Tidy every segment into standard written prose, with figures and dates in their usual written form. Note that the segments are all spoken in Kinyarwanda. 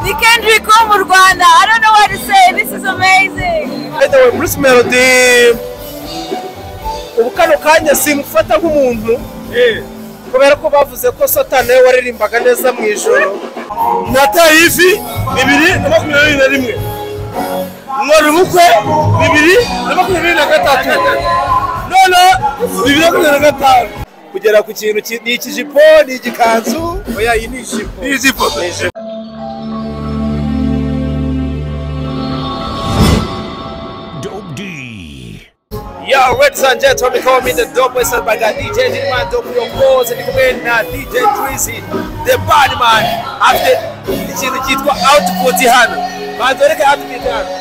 Ni Kendrick mu Rwanda. I don't know what to say. This is amazing. By the way, Bruce Melody ubu kano kanya simufata nk'umuntu kubera ko bavuze ko Satani we waririmbaga neza mu ijoro. Nataye ifi 2021 mwari bukwe 2023 none 2025 kugera ku kintu ni ikijipo ni igikanzu oya iyi ni ijipo ni ijipo. Yo, ladies and gentlemen, call me the dope boy, son by DJ Didman, dope your calls, and you can DJ Drizzy, the bad man. After the kitwa output hano, bandoreke output hano.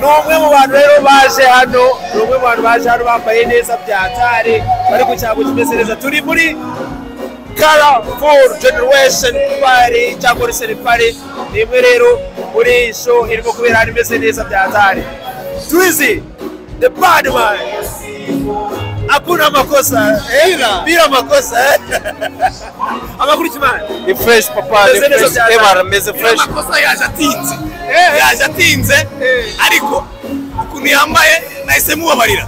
N'umwe mu bantu rero baje hano, n'umwe mu bantu baje hano bambaye neza byatare, bari ku cyabo kimeze neza. Turi muri Colorful Generation Party cyangwa Reseri Party. Nimwe rero muri show irimo kubera hari meze neza byatari. Drizzy the bad man. Hakuna makosa. Bila makosa. Amakuru kimana. Ni fresh papa, ni fresh. Eba meze fresh. Makosa yajatinze. Yajatinze. Ariko ukuntu yambaye nahise mubabarira.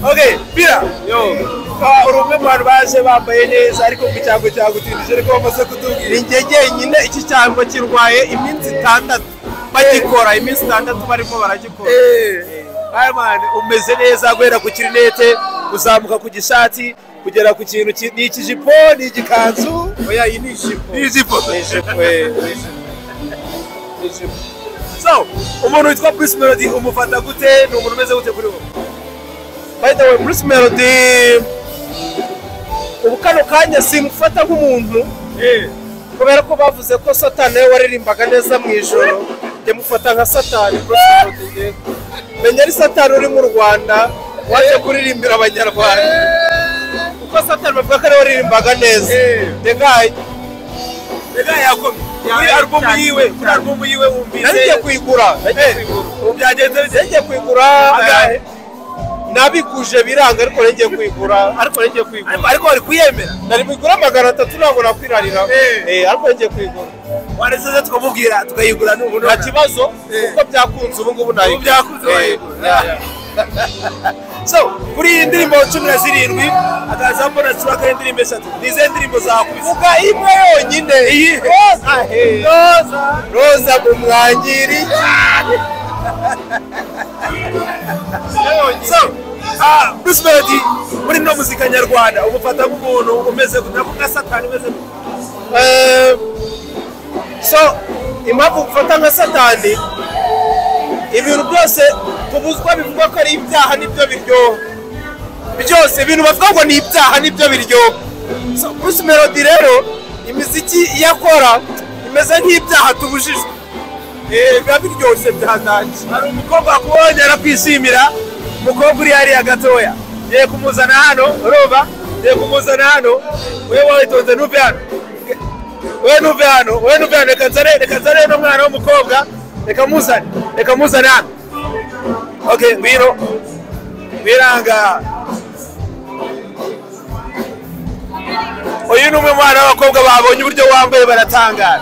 Okay, Bira. Yo. Urumwe mu bantu baje bambaye neza ariko ku cyango cyagutindije ariko bamaze kutubwira ingege nyine iki cyango kirwaye iminsi 6 bagikora iminsi 6 barimo baragikora. Ay man, umeze neza guhera ku kirinete uzamuka ku gishati kugera ku kintu ni ikijipo ni igikanzu oya iyi ni ijipo. Ni ijipo. So, umuntu witwa Bruce Melody umufata gute ni umuntu umeze gute kuri wowe? By the way, Bruce Melody ubu kano kanya simufata nk'umuntu kubera ko bavuze ko Satani we waririmbaga neza mu ijoro. Ndemufata nka Satani. Bruce Melody menya ari Satani uri mu Rwanda waje kuririmbira abanyarwanda uko Satani bavuga ko ari waririmbaga neza. Ndegaye yakomye kuri album yiwe wumvise nagiye kwigura byagenze nagiye kwigura nabikuje biranga ariko ngiye kwigura ariko ari kuyemera nari kwigura 300 ntabwo nakwirarira ariko ngiye kwigura wareze tukabubwira tukayigura n'ubu nta kibazo uko byakunze ubu ngubu nayo byakunze. So kuri indirimbo 17 akaza mbona turaka indirimbo 3 nize indirimbo zakuvuga imwe yonyine iyi roza kumwangiri. So Bruce Melody muri no muzika nyarwanda ubufata nk'umuntu umeze nka Satani umeze so impamvu ufata nka Satani ibintu byose tubuzwa bivuga ko ari ibyaha nibyo biryo byose ibintu bavuga ngo ni ibyaha nibyo biryo. So Bruce Melody rero imiziki yakora imeze nk'ibyaha tubujijwe biba biryoshye byatanje. Hari umukobwa akubonye arakwishimira umukobwa uri hariya gatoya ngiye kumuzana hano urumva ngiye kumuzana hano wewe witonze nuve hano reka nzane n'umwana w'umukobwa reka muzane hano. Okay, biranga uyu ni umwe mwana w'abakobwa babonye uburyo wambaye baratangara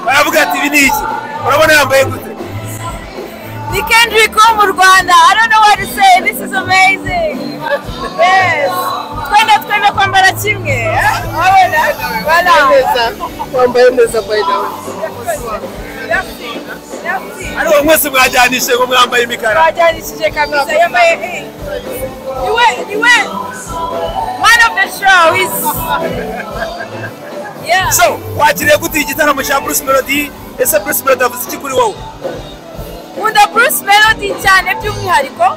baravuga ati ibi ni iki urabona yambaye gute. Ni Kendrick mu Rwanda. I don't know what to say. This is amazing. Yes. Twende kwambara kimwe. Wambaye neza by the way. Ariko mwese mwajyanishije ngo mwambaye imikara. Mwajyanishije kabisa yambaye niwe man of the show is yeah. So wakiriye gute igitaramo cya Bruce Melody? Ese Bruce Melody avuze iki kuri wowe? Nkunda Bruce Melody cyane by'umwihariko.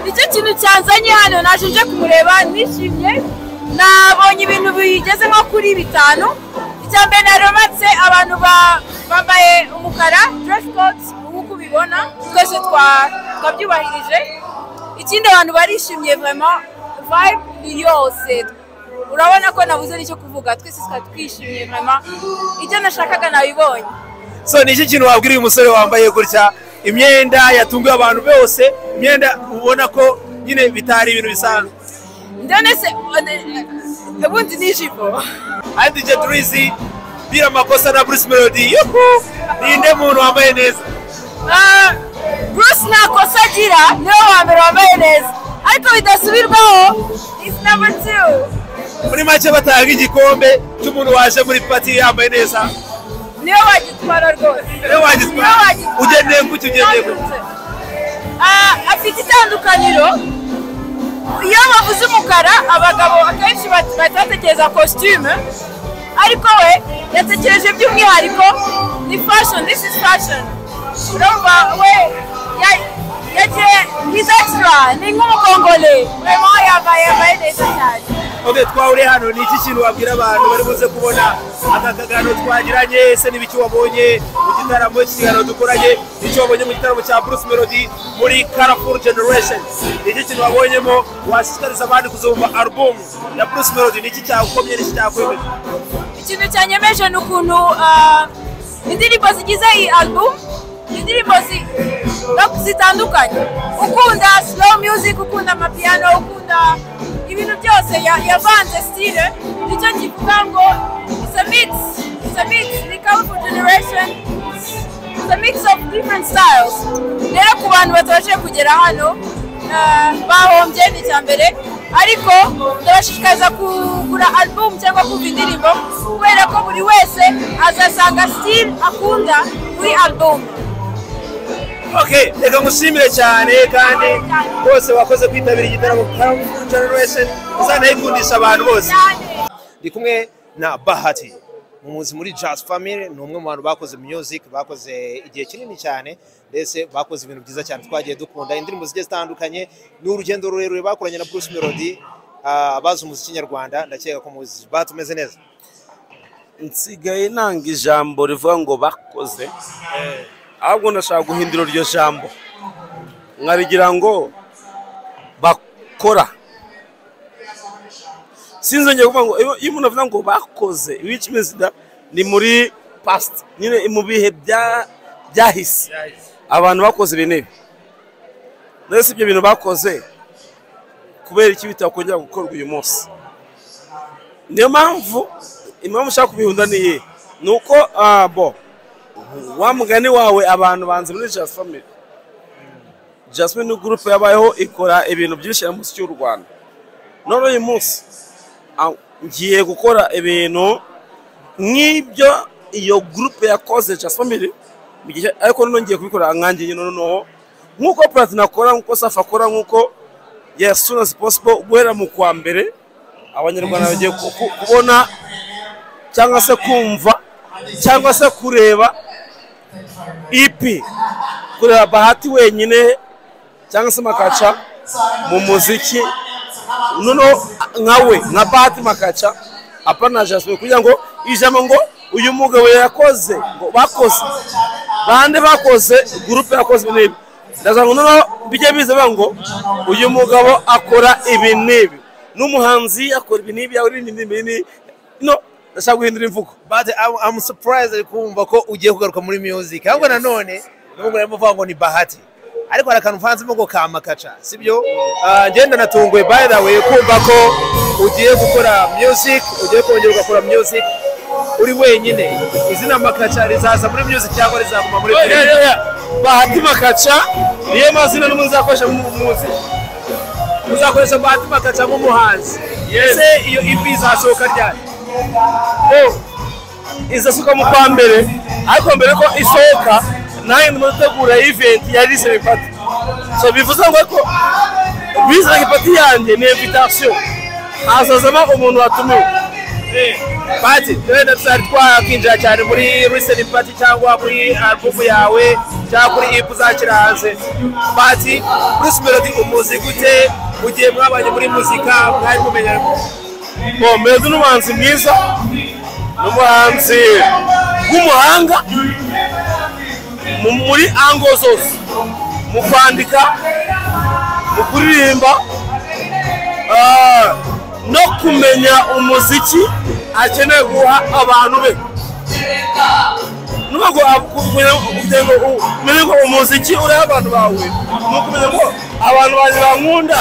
Nicyo kintu cyanzanye hano naje nje kumureba nishimye. Nabonye ibintu bigeze nko kuri 5. Icyambere naromatse abantu bambaye umukara dress codes uko ubibona twese twabyubahirije. Ikindi abantu barishimye vraiment vibe yose. Urabona ko nabuze nicyo kuvuga twese twishimye vraiment. Icyo nashakaga nabibonye. So ni iki kintu wabwira uyu musore wambaye gutya imyenda yatunguye abantu bose imyenda ubona ko nyine bitari ibintu bisanzwe. ndone se ubundi nijipo Andi DJ Drizzy bira makosa na Bruce Melody yuhu ninde muntu wambaye neza. Bruce nakosa agira niwe wa mbere wambaye neza ariko bidasubirwaho is number 2. Muri make batanga igikombe cy'umuntu waje muri party yambaye neza. niwe wagitwara rwose. Niwe wagitwara. Ugendeye ku cyo ugendeye ku. Afite itandukaniro. Iyo bavuze umukara abagabo akenshi batekereza costume ariko we yatekereje by'umwihariko ni fashion. This is fashion. Urumva we yagiye he's extra ni nk'umukongole vraiment yambaye neza cyane. Okay, twahuri hano ni iki kintu wabwira abantu bari buze kubona aka kagano twagiranye ese n'ibiki wabonye mu gitaramo cy'igano dukoranye icyo wabonye mu gitaramo cya Bruce Melody muri Colorful Generation iki kintu wabonyemo washishikariza abandi kuzumva album ya Bruce Melody niki cyakomye n'iki cyakwemeje. Ikintu cyanyemeje n'ukuntu indirimbo zigize iyi album indirimbo zitandukanye ukunda slow music ukunda amapiano ukunda ibintu byose yavanze style nicyo kivuga ngo it's a mix ni Colorful Generation it's a mix of different styles. Rero ku bantu batabashije kugera hano bahombye ni cyambere ariko ndabashishikariza kugura album cyangwa kumva indirimbo kubera ko buri wese azasanga style akunda kuri album. Okay, reka mushimire cyane kandi bose wakoze kwitabira igitaramo Colorful Generation uzanayikundisha abantu bose. Ndi kumwe na Bahati umuzi muri Jazz Family ni umwe mu bantu bakoze music bakoze igihe kinini cyane ndetse bakoze ibintu byiza cyane twagiye dukunda indirimbo zigiye zitandukanye n'urugendo rurerure bakoranye na Bruce Melody abazi umuziki nyarwanda ndakeka ko muzi batumeze neza. Nsigaye nanga ijambo rivuga ngo bakoze ahubwo nashaka guhindura iryo jambo nkarigira ngo bakora. Sinzongeye kuvuga ngo iyo umuntu avuga ngo bakoze which means that ni muri past nyine mu bihe byahise abantu bakoze ibintu ndetse ibyo bintu bakoze kubera iki bitakongera gukorwa uyu munsi. Niyo mpamvu impamvu ushaka kubihunda niye nuko wa mugani wawe abantu banze muri Jazz Family. Jazz Family group yabayeho ikora ibintu byinshi mu muziki w'u Rwanda. None uyu munsi ngiye gukora ibintu nk'ibyo iyo group yakoze Jazz Family ariko none ngiye kubikora nkanjye noneho nkuko Platinum akora nkuko Safa akora nkuko as soon as possible guhera mu kwa mbere abanyarwanda bagiye kubona cyangwa se kumva cyangwa se kureba EP kureba Bahati wenyine cyangwa se Makacha mu muziki noneho nkawe nka Bahati Makacha apana Jazz kugira ngo ijambo ngo uyu mugabo yakoze ngo bakoze bande bakoze group yakoze nibi ndazango noneho bijye bize ngo uyu mugabo akora ibi nibi n'umuhanzi akora ibi nibi yawe ni no ndashaka guhindura imvugo. But I'm surprised kumva ko ugiye kugaruka muri music ahubwo nanone nubwo yamuvuga ngo ni Bahati ariko arakantu fanze ngo ka Makacha sibyo. Ngenda natunguwe by the way kumva ko ugiye gukora music ugiye kongera ugakora music uri wenyine izina Makacha rizaza muri music cyangwa rizaguma muri Bahati Makacha niyo mazina n'umuzakoresha mu muziki uzakoresha Bahati Makacha mu muhanzi. Ese iyo EP izasohoka ryari? Izasuka mu kwa mbere ariko mbere ko isohoka nayo mutegura event ya listening party so bivuze ngo ko listening party yanjye ni invitation azazama umuntu watumiwe. Bahati rero twakinjira cyane muri listening party cyangwa muri album yawe cyangwa kuri EP zakira hanze. Bahati Bruce Melody umuzi gute ugiye mwabanye muri muzika mwari mumenyana? Melody n'umuhanzi mwiza n'umuhanzi w'umuhanga muri ango zose mu kwandika mu kuririmba no kumenya umuziki akeneye guha abantu be kugira ngo umenye ko umuziki uri abantu bawe ni ukumenya ko abantu banjye bankunda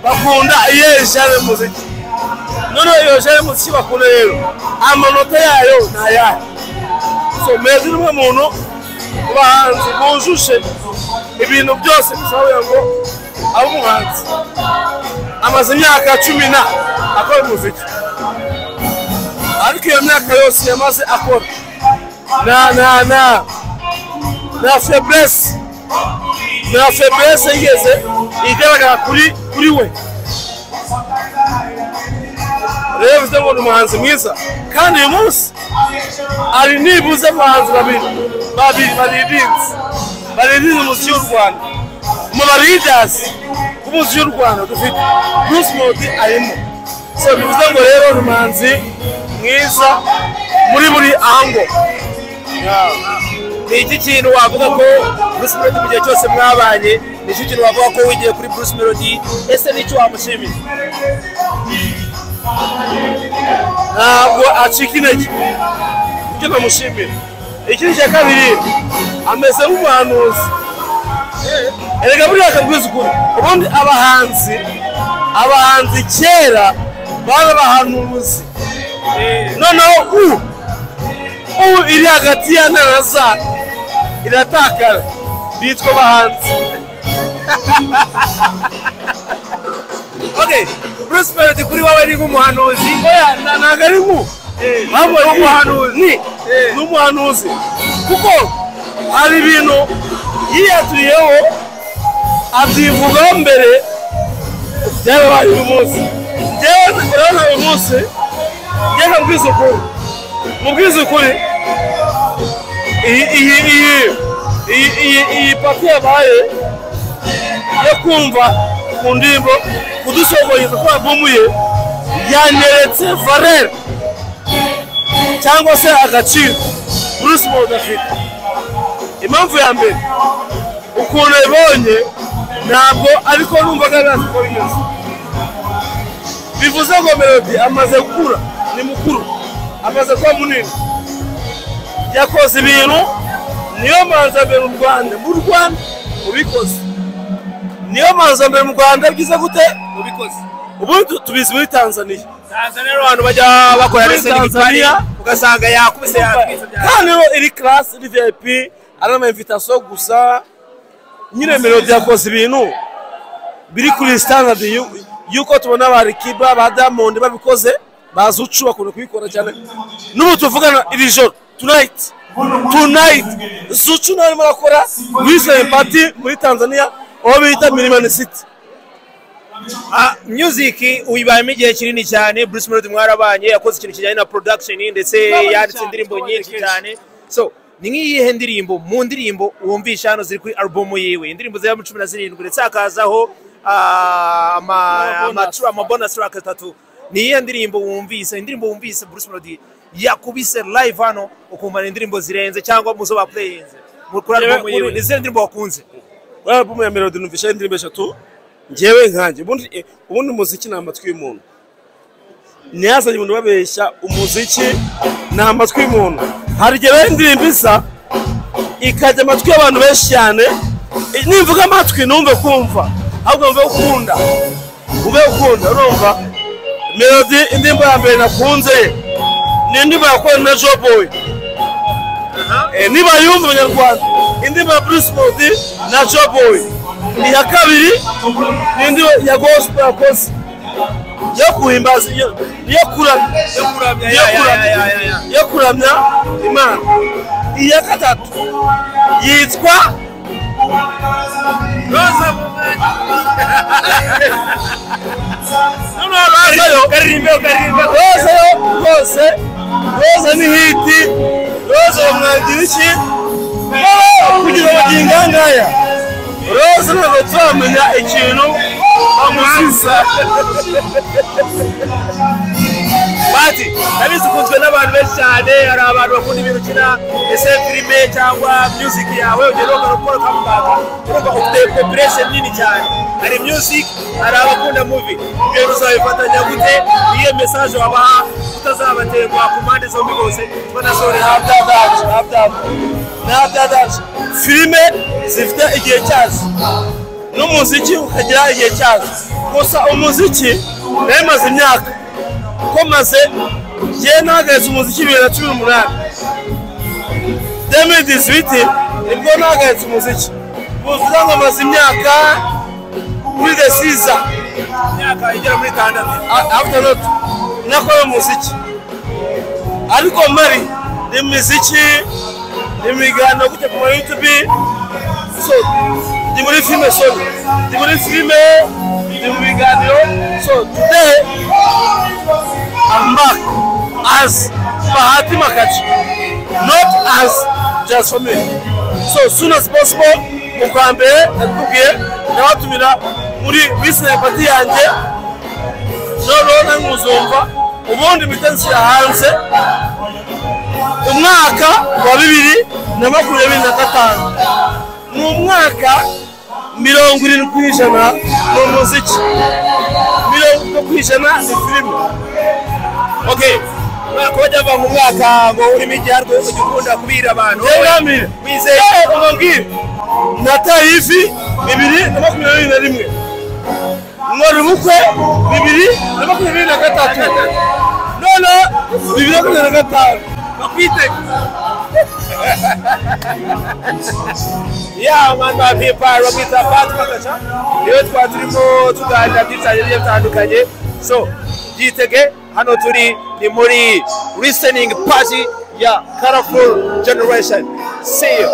bakunda iyo genre y'umuziki noneho iyo genre y'umuziki bakunda rero amanota yayo ni ayahe so meze n'umwe muntu mu bahanzi bujuje ibintu byose bisaba ngo abe umuhanzi amaze imyaka 10 akora umuziki ariko iyo myaka yose yamaze akora na faiblesse yigeze igaragara kuri we rero bivuze ngo ni umuhanzi mwiza kandi uyu munsi ari nibuze abahanzi babiri baririnze umuziki w'u Rwanda mu baridas umuziki w'u Rwanda dufite Bruce Melody arimo so bivuze ngo rero ni umuhanzi mwiza muri buri ango ni iki kintu wavuga ko Bruce Melody mu gihe cyose mwabanye ni iki kintu wavuga ko wigiye kuri Bruce Melody ese n'icyo wamushimira ntabwo acika intege icyo namushimira ikindi cya kabiri ameze nk'umuhanuzi erega buriya akabwiza ukuri ubundi abahanzi kera baba abahanuzi noneho ubu iri hagati ya naraza iratakara bitwa abahanzi okay Bruce Melody kuri wawe ni nk'umuhanuzi ntabwo ari n'umuhanuzi kuko hari ibintu yiyaturiyeho abyivugaho mbere byabaye uyu munsi njyewe uyu munsi njyewe mubwiza ukuri iyi pati yabaye yo kumva ku ndirimbo kudusohoyeza ko albumu ye yanyeretse valeur cyangwa se agaciro Bruce Melody afite impamvu ya mbere ukuntu yabonye ntabwo ariko numvaga nazikora neza bivuze ngo Melody amaze gukura ni mukuru amaze kuba munini yakoze ibintu niyo manza mbere mu Rwanda ubikoze niyo manza mbere mu Rwanda byiza gute ubikoze ubu tubizi muri Tanzania abantu bajya bakora Tanzania ugasanga yakubise yatwiza kandi iri class iri VIP ari ama invitation gusa nyine Melody yakoze ibintu biri kuri standard yuko tubona ba Rikiba ba Diamond babikoze bazucu bakunda kubikora cyane n'ubu tuvugana iri joro tonight Zuchu narimo akora wise party muri Tanzania aho bita Milimani City music uyibayemo igihe kinini cyane Bruce Melody mwarabanye yakoze ikintu kijyanye na production ndetse yanditse indirimbo nyinshi cyane so ni nk'iyihe ndirimbo mu ndirimbo wumvisha hano ziri kuri album yiwe indirimbo za 17 ndetse akazaho ama bonus track 3 ni iyihe ndirimbo wumvise Bruce Melody yakubise live hano ukumva indirimbo zirenze cyangwa muzo ba playinze muri album yiwe ni zindi ndirimbo wakunze album ya Melody numvisha indirimbo 3 njyewe nkanje ubundi umuziki ni amatwi y'umuntu ntiyazanye umuntu babeshya umuziki ni amatwi y'umuntu hari igihe indirimbo isa ikajya amatwi y'abantu benshi cyane nimvuga amatwi numve kumva ahubwo mve ukunda urumva Melody indirimbo ya mbere nakunze ni indirimbo yakoze na Joboy niba yumva abanyarwanda indirimbo ya Bruce Melody na Joboy iya kabiri ni indirimbo ya gospel yakoze yo kuhimbaza yo kuramya Imana iya gatatu yitwa Rosa Rosa ni hiti Rosa mwagira iki kugira baginga ngaya Rosa ntabwo turamenya ikintu bamuziza Bahati nabizi ukunzwe n'abantu benshi cyane hari abantu bakunda ibintu ukina ese filime cyangwa music yawe ugera gukora kambaga urumva ufite population nini cyane hari music hari abakunda movie ibyo uzabifatanya gute iyo message wabaha utazabaterwa ku mpande zombi bose banasore nabdadaje filime zifite igihe cyazo n'umuziki ukagira igihe cyazo gusa umuziki nemaze imyaka ko maze je nahagaze umuziki 2018 2018 nibwo nahagaze umuziki buvuga ngo maze imyaka muri the season imyaka igera muri 6 after that nakora umuziki ariko mari ni muziki imigano gute ku YouTube so ndi muri filme so ndi muri filme ndi mu biganiro so today I'm back as Bahati Makachi, not as just for me. So soon as possible, mukambere nakubwiye nabatumira muri business party yanjye none muzumva ubundi bitansira hanze umwaka wa 2025 mu mwaka 70% mu muziki 70% ni filime. Okay, koja va mu mwaka ngo uri migiharwe yo kugikunda kubira abantu wizeye umubwire nata hivi 2021 ngori mukwe 2023 none 2025 bakwite ya manda people robita batakacha iyo twaturimo tuganda byitanye bitandukanye so yitege hano turi ni muri listening party ya Colorful Generation. See you.